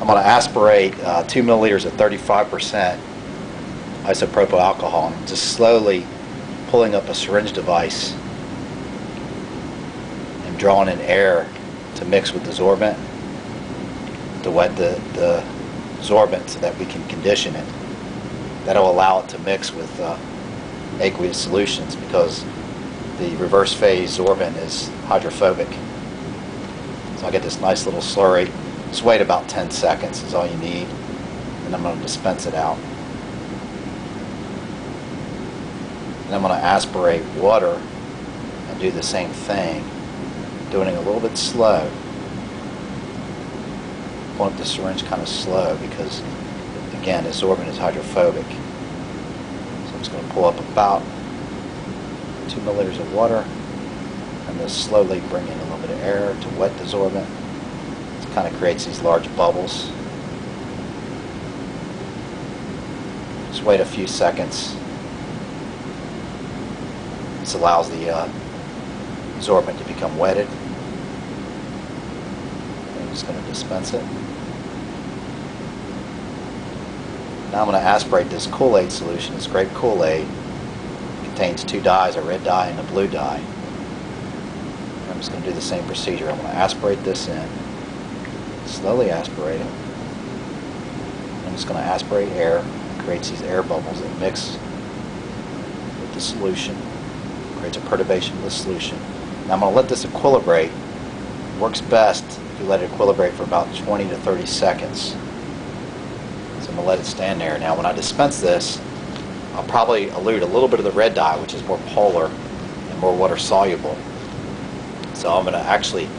I'm going to aspirate 2 milliliters of 35% isopropyl alcohol. I'm just slowly pulling up a syringe device and drawing in air to mix with the sorbent to wet the sorbent so that we can condition it. That'll allow it to mix with aqueous solutions because the reverse phase sorbent is hydrophobic. So I get this nice little slurry. Just wait about 10 seconds is all you need, and I'm going to dispense it out. And I'm going to aspirate water and do the same thing, doing it a little bit slow. Pulling up the syringe kind of slow because, again, the sorbent is hydrophobic. So I'm just going to pull up about 2 milliliters of water and just slowly bring in a little bit of air to wet the sorbent. It kind of creates these large bubbles. Just wait a few seconds. This allows the sorbent to become wetted. I'm just going to dispense it. Now I'm going to aspirate this Koolaid solution. It's grape Koolaid. It contains 2 dyes, a red dye and a blue dye. I'm just going to do the same procedure. I'm going to aspirate this in. Slowly aspirate it. I'm just going to aspirate air. It creates these air bubbles that mix with the solution. Creates a perturbation of the solution. Now I'm going to let this equilibrate. It works best if you let it equilibrate for about 20 to 30 seconds. So I'm going to let it stand there. Now when I dispense this, I'll probably elute a little bit of the red dye, which is more polar and more water soluble. So I'm going to actually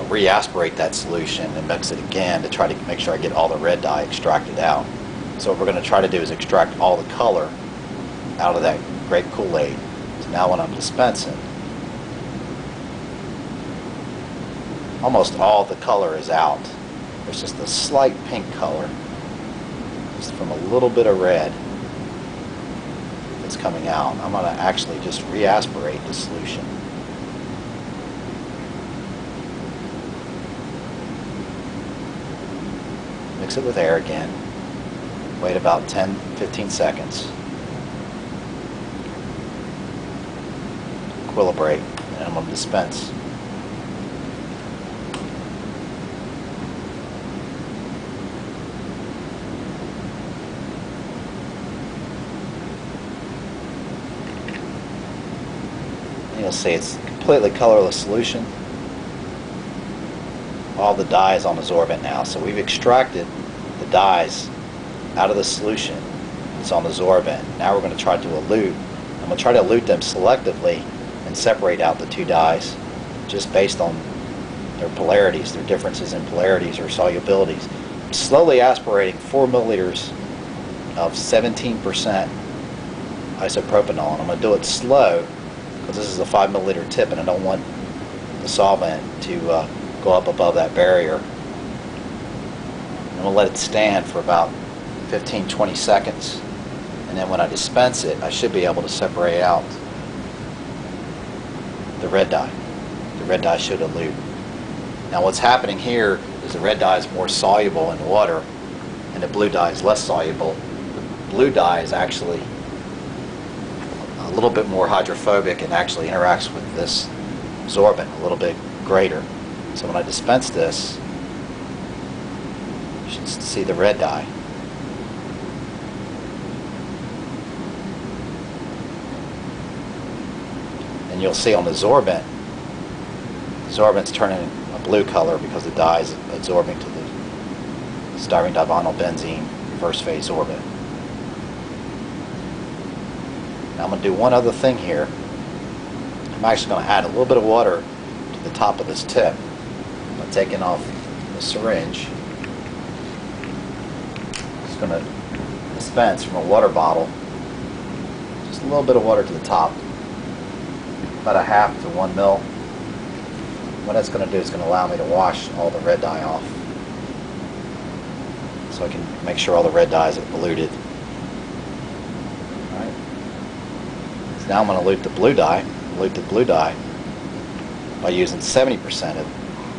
re-aspirate that solution and mix it again to try to make sure I get all the red dye extracted out. So what we're going to try to do is extract all the color out of that grape Koolaid. So now when I'm dispensing, almost all the color is out. There's just a slight pink color, just from a little bit of red that's coming out. I'm going to actually just re-aspirate the solution. Mix it with air again. Wait about 10-15 seconds. Equilibrate, and I'm going to dispense. You'll see it's a completely colorless solution. All the dye is on the sorbent now, so we've extracted the dyes out of the solution. It's on the sorbent. Now we're going to try to elute. I'm going to try to elute them selectively and separate out the 2 dyes just based on their polarities, their differences in polarities or solubilities. I'm slowly aspirating 4 milliliters of 17% isopropanol, and I'm going to do it slow because this is a 5 milliliter tip and I don't want the solvent to go up above that barrier. I'm going to let it stand for about 15-20 seconds, and then when I dispense it I should be able to separate out the red dye. The red dye should elute. Now what's happening here is the red dye is more soluble in water and the blue dye is less soluble. The blue dye is actually a little bit more hydrophobic and actually interacts with this sorbent a little bit greater. So when I dispense this, you should see the red dye. And you'll see on the sorbent's turning a blue color because the dye is absorbing to the styrene divinyl benzene reverse phase sorbent. Now I'm going to do one other thing here. I'm actually going to add a little bit of water to the top of this tip. I'm taking off the syringe. Just going to dispense from a water bottle just a little bit of water to the top, about a half to 1 ml. What that's going to do is going to allow me to wash all the red dye off, so I can make sure all the red dye is eluted. All right. So now I'm going to elute the blue dye. Elute the blue dye by using 70% of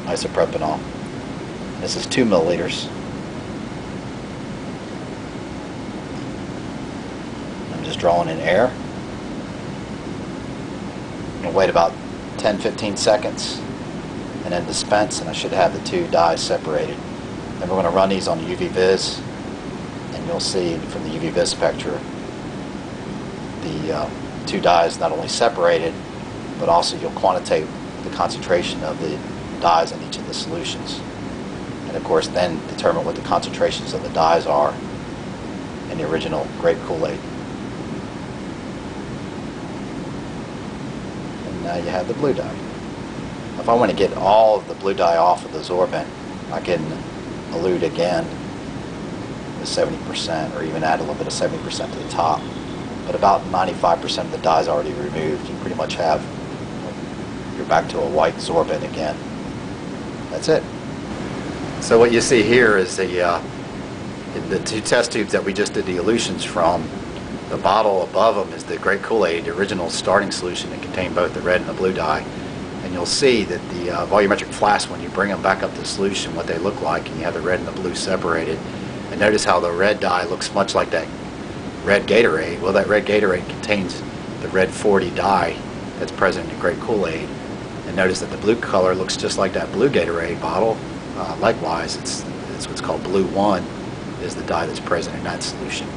isopropanol. This is 2 milliliters. drawing in air. I'm going to wait about 10-15 seconds and then dispense, and I should have the two dyes separated. Then we're going to run these on UV vis, and you'll see from the UV vis spectra the two dyes not only separated, but also you'll quantitate the concentration of the dyes in each of the solutions. And of course then determine what the concentrations of the dyes are in the original grape Kool-Aid. And now you have the blue dye. If I want to get all of the blue dye off of the sorbent, I can elute again with 70%, or even add a little bit of 70% to the top. But about 95% of the dye is already removed. You pretty much have, you're back to a white sorbent again. That's it. So what you see here is the two test tubes that we just did the elutions from. The bottle above them is the grape Kool-Aid, the original starting solution that contained both the red and the blue dye. And you'll see that the volumetric flasks, when you bring them back up to solution, what they look like, and you have the red and the blue separated. And notice how the red dye looks much like that red Gatorade. Well, that red Gatorade contains the red 40 dye that's present in the grape Kool-Aid. And notice that the blue color looks just like that blue Gatorade bottle. Likewise, it's what's called blue 1 is the dye that's present in that solution.